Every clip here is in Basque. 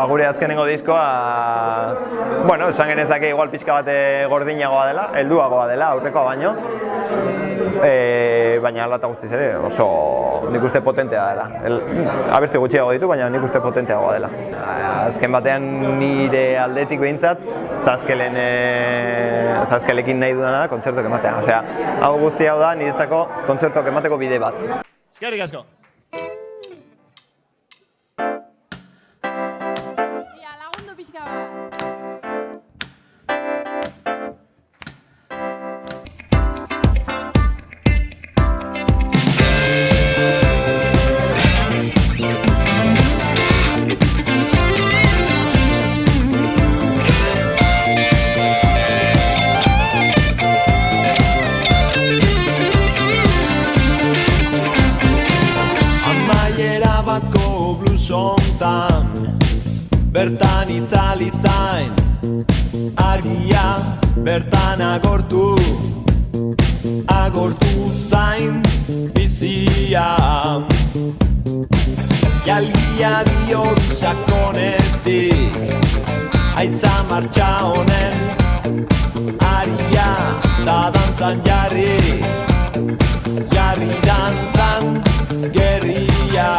gure azkenengo diskoa, bueno, esan genezake igual pixka bat gordinagoa dela, helduagoa dela, aurrekoa baino. Baina ala eta guztiz ere oso nik uste potentea dela. Abesti gutxiago ditu, baina nik uste potenteagoa dela. Azken batean nire aldetik behintzat, Zazkelekin nahi dudana da kontzertuak ematea. Osea, hau guzti hau da niretzako kontzertuak emateko bide bat. Eskerrik asko. Lagundu pixka bat. Sontan, bertan itzali zain, argia bertan agortu zain bizia. Jalgia dio bisakonetik, aiza martxa honen, aria da dantzan jarri dantzan gerria.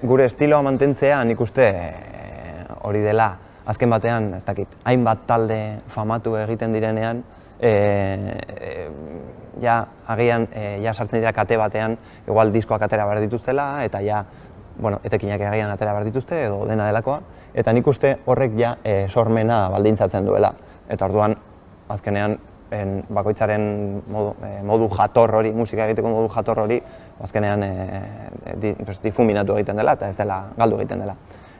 Gure estiloa mantentzea nik uste hori dela, azken batean, ez dakit, hainbat talde famatu egiten direnean, agian sartzen dira kate batean, igual diskoak atera behar dituztela, eta etekinak agian atera behar dituzte, edo dena delakoa, eta nik uste horrek sormena baldintzatzen duela. Eta orduan, azkenean, bakoitzaren modu jator hori, musika egiteko modu jator hori, azkenean difuminatu egiten dela eta ez dela galdu egiten dela.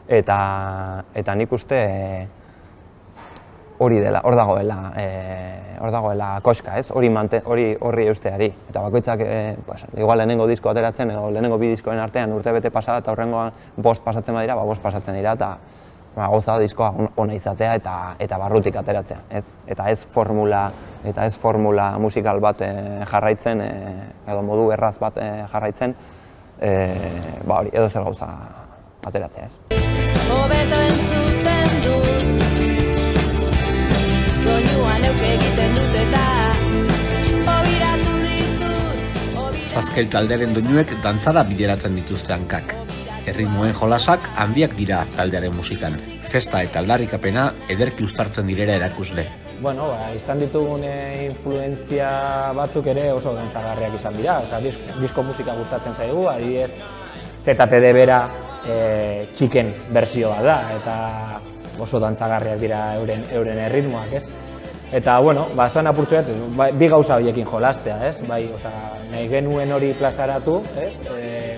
Eta nik uste hori dela, hor dagoela koska, ez? Horri eusteari. Eta bakoitzak, igual lehenengo disko ateratzen edo lehenengo bi diskoen artean urtebete pasada eta horrengoan 5 pasatzen badira, 5 pasatzen dira eta gauza da diskoa ona izatea eta barrutik ateratzea, ez? Eta ez formula musikal bat jarraitzen, edo modu erraz bat jarraitzen, edo zer gauza ateratzea, ez? Hobeto entzuten dut, doinuan neuk egiten dut eta hobiratu ditut. Zazkel taldearen doinuek dantzara bideratzen dituzte hankak. Erritmoen jolasak handiak dira taldearen musikan. Festa eta aldarrikapena ederki uztartzen direla erakusle. Bueno, izan ditugun influentzia batzuk ere oso dantzagarriak izan dira. Disko musika gustatzen zaigu, adibidez ZTD bera Chicken bersioa da, eta oso dantzagarriak dira euren erritmoak, ez? Eta, bueno, zan apurtzu bi gauza horiekin jolastea, ez? Nahi genuen hori plazaratu, ez?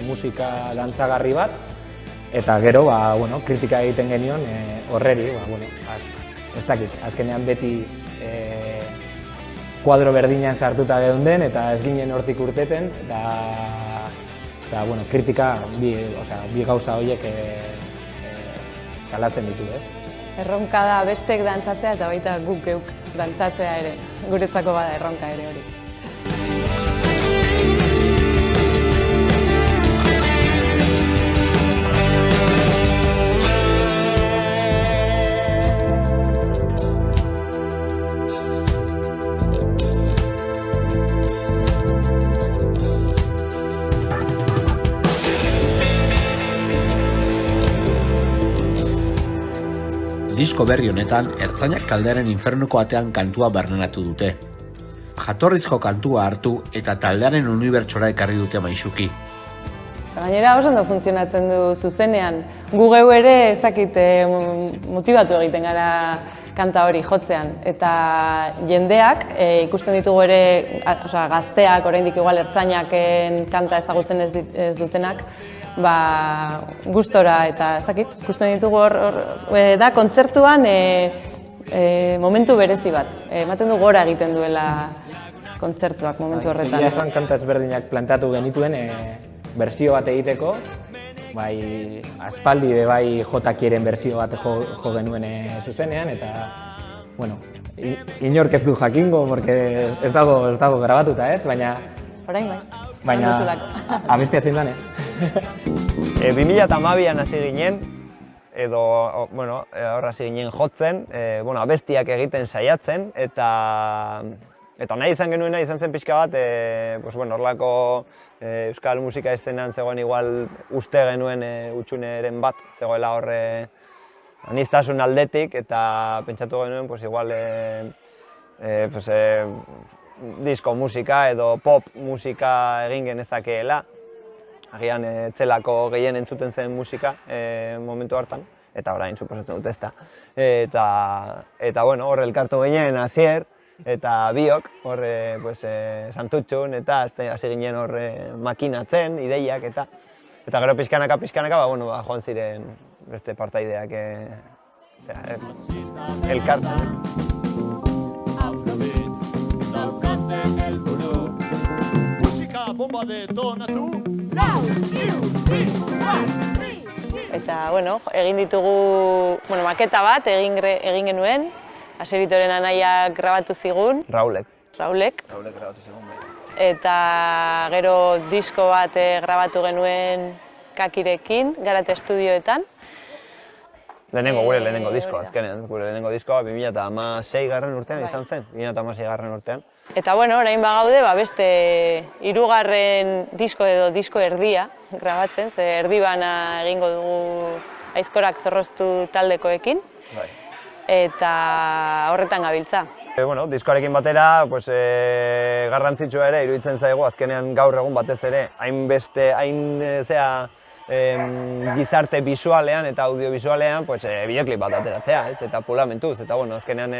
Musika dantzagarri bat, eta gero, kritika egiten genion horreri, ez dakit, azkenean beti kuadro berdinean sartuta geunden, eta ez ginen hortik urteten, eta, kritika bi gauza horiek salatzen ditu, ez? Erronka da bestek dantzatzea eta baita guk geuk dantzatzea ere. Guretzako bada erronka ere hori. Disko berri honetan, ertzainak taldearen infernuko atean kantua barneratu dute. jatorrizko kantua hartu eta taldearen unibertsora ekarri dute maisuki. Gainera oso ondo funtzionatzen du zuzenean. Gu geu ere ez dakit motibatu egiten gara kanta hori jotzean. Eta jendeak ikusten ditugu ere gazteak, oraindik igual ertzainak kanta ezagutzen ez dutenak, gustora eta ez dakit, ikusten ditugu da kontzertuan momentu berezi bat. Ematen du gora egiten duela kontzertuak momentu horretan. Egia esan kanta ezberdinak planteatu genituen bersio bat egiteko, aspaldi bai jotakieren bersio bat jo genuen zuzenean, eta, bueno, inork ez du jakingo, porque ez dago grabatuta, ez? Baina... Orain baina abestia zein danez. 2012an hasi ginen, edo, bueno, horra hasi ginen jotzen, abestiak egiten saiatzen, eta nahi izan genuena izan zen pixka bat, horrelako euskal musika eszenan zegoen igual uste genuen utxuneren bat, zegoela horre aniztasun aldetik, eta pentsatu genuen igual disko musika edo pop musika egin genezakeela. Agian etzelako gehien entzuten zen musika momentu hartan, eta orain suposatzen dut ezta. Eta hor elkartu ginen Asier, eta biok, santutxun, eta hasi ginen hor makinatzen, ideiak, eta gero pixkanaka, joan ziren beste partaideak elkartzen. Eta, egin ditugu maketa bat, egin genuen, Aseritoren anaiak grabatu zigun. Raulek. Raulek grabatu zigun. Eta gero disko bat grabatu genuen Kakirekin, Garate Estudioetan. Gure lehenengo diskoa, azkenean. Gure lehenengo diskoa 2016 urtean izan zen, 2016 urtean. Eta, orain bagaude, beste 3. disko edo disko erdia grabatzen, ze erdibana egingo dugu Aizkorak Zorroztu taldekoekin. Eta horretan gabiltza. Diskoarekin batera garrantzitsua ere iruditzen zaigu azkenean gaur egun batez ere hain gizarte bisualean eta audiovisualean bideoklip bat ateratzea, eta pulamentuz, eta azkenean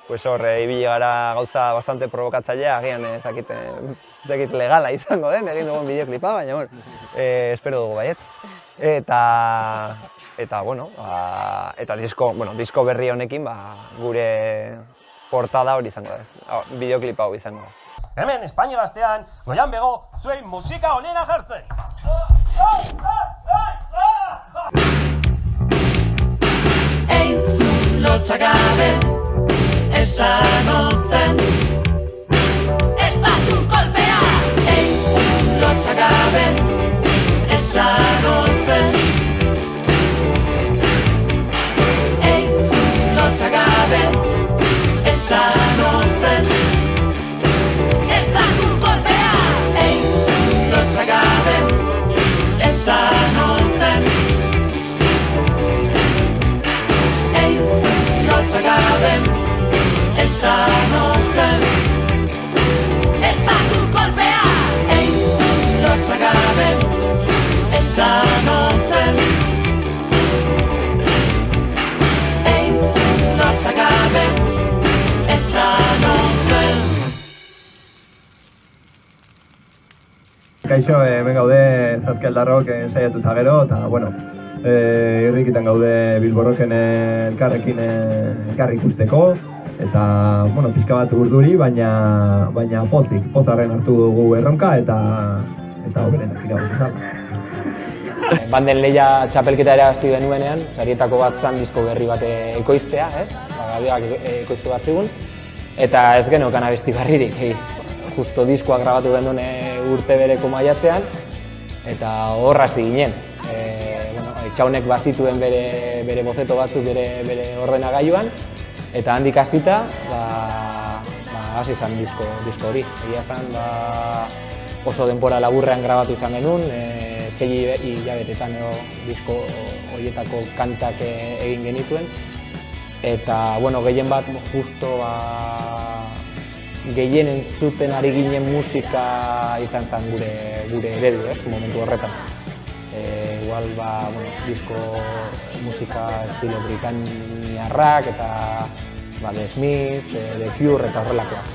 hor ibili gara gauza bastante provokatzailea, agian ezakit legala izango den egin dugun bideoklipa, baina espero dugu baiet. Eta disko berri honekin gure portada hori izango da, bideoklipa hori izango da. Hemen Espainia gaztean, goian bego, zuei musika honena jartzen! Entzun lotxagabe, esan ozen, estatu kolpea! Entzun lotxagabe, esan ozen, lotxagabe, esan ozen, estatu kolpea! Lotxagabe, esan ozen, lotxagabe, esan ozen, estatu kolpea! Lotxagabe, esan ozen, lotxagabe, esan ozen. Kaixo, hemen gaude Zazkialdarrok ensaiatuta gero, eta, irrikitan gaude Bilborroken elkarrekin elkarri ikusteko, eta, pixka bat urduri, baina pozarren hartu dugu erronka, eta hoberenak irabazi. Banden Lehia txapelketa ere hasti genuenean, sarietako bat zan disko berri bat ekoiztea, Gabiak ekoiztu bat zigun, eta ez genokan abesti barririk. Justo diskoa grabatu genuen urte bereko maiatzean, eta horra hasi ginen. Txaunek bazituen bere bozeto batzuk bere ordenagailuan, eta handik hasita hasi izan disko hori. Egia zan, oso denbora laburrean grabatu izan genuen, 6 hilabetetan disko horietako kantak egin genituen. Eta, gehien bat justo gehien entzuten ari ginen musika izan zen gure eredu, momentu horretan. Igual, disko musika estilo britainiarrak eta The Smiths, The Cure eta horrelakoak.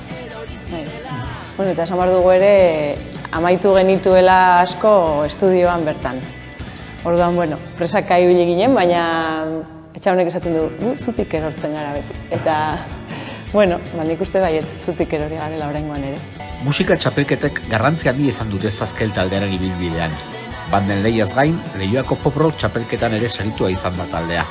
Eta esan behar dugu ere, amaitu genituela asko estudioan bertan. Orduan, presaka ibili ginen, baina etxe honek esaten du, zutik erortzen gara beti. Eta, nik uste baiet zutik erori garela oraingoan ere. Musika txapelketek garrantzi handi izan dute Zazkel taldearen ibilbidean. Banden lehiaz gain, Leioako pop rock txapelketan ere saritua izan da taldea.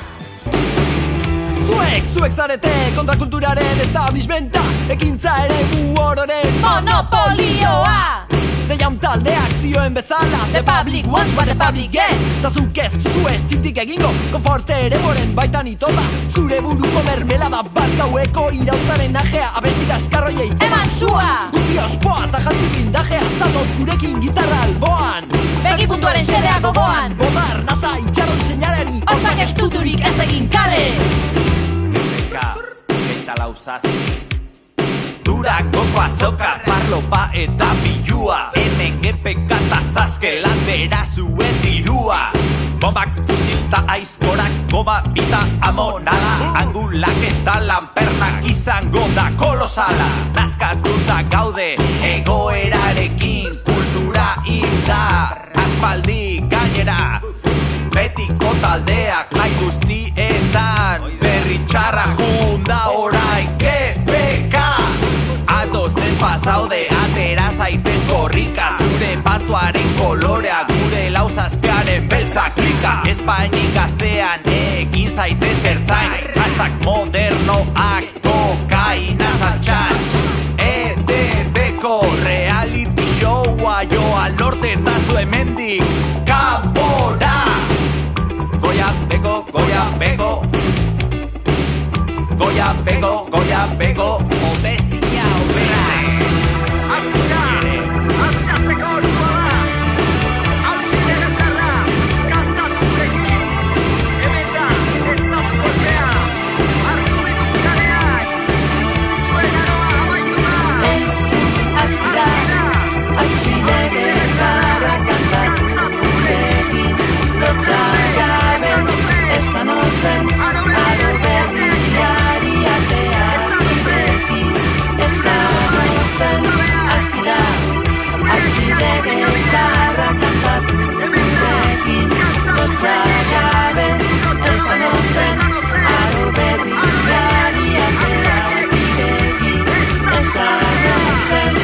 Zuek zarete kontrakulturaren establishmenta, ekintza ere ororen monopolioa. Deiam taldeak zioen bezala, the public wants what the public gets. Ta zuk ez duzu ez txintik egingo, konforte ere boren baitan itola. Zure buruko mermelada barkaueko irautzaren ajea, abestik askarroiei eman sua. Utzi ospoa eta jantzik indajea, zatoz gurekin gitarra alboan. Begi puntualen xedea gogoan, bodar, nasa, itxaron seinalari, hortak ez duturik ez egin kale. Eta lauzazpi Durangoko azoka, farlopa eta bilua Hemen gepeka eta Zazkel aldera zuen dirua Bombak, fusilta, aizkorak, goma, bita, amonala Angulak eta lanpernak izango da kolosala Nazkatuta gaude egoerarekin Kultura indar, aspaldi gainera Betiko taldeak jai guztietan Berri txarra junda orain GPK Ados ez pasaude atera zaitez gorrika Zure patuaren kolorea gure lauzazpiaren beltza klika Espainik gaztean egin zaitez ertzain Hashtag modernoak kokaina saltxan ETV-ko reality showa joa lorte eta zu hemendik kanpora Goya bego, Goya bego, obezia, obera Aiztura, altxasteko orduara Altxile bezarra, kantatu gurekin Hemen da, ez da kolpea Artu ditu kaleak Zuen aroa amaitu da Aiztura, altxile bezarra Kantatu gurekin Lotxagabe, esan ozen Aro berriari atea Irekin, esan ozen Askira, altxile bezarra Kantatu gurekin Lotxagabe, esan ozen Aro berriari atea Irekin, esan ozen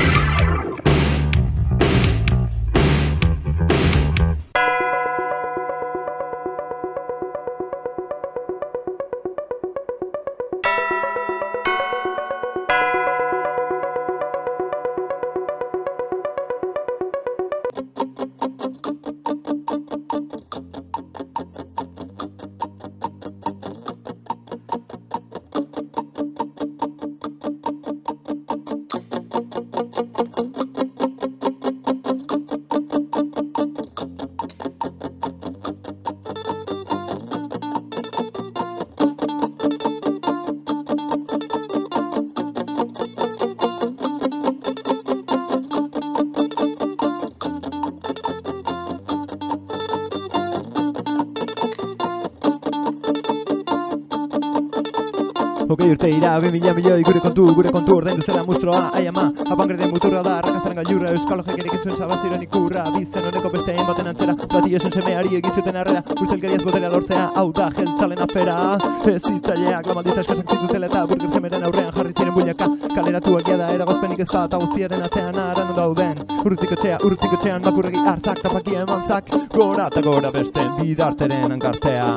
Hogei urte ira, 2000 milioi gure kontu ordaindu zela mustroa, ai ama, apangreden muturra da, arrakazaren gailurra, euskal ojek ere gitzuen sabaziren ikurra, bizten honeko beste hain baten antzera, bati esen semeari egitzuten arrera, ustelkeriaz botela lortzea, hau da, jeltzalen afera, ez zitzaileak, lamalditza eskasak zituzela eta burger gemeren aurrean jarri ziren builaka, kaleratu egia da, eragozpenik ez da, eta guztiaren atzean aran dauden, urrutiko txean, makurregi hartzak, tapakia emantzak, gora eta gora beste bidarteren ankartea.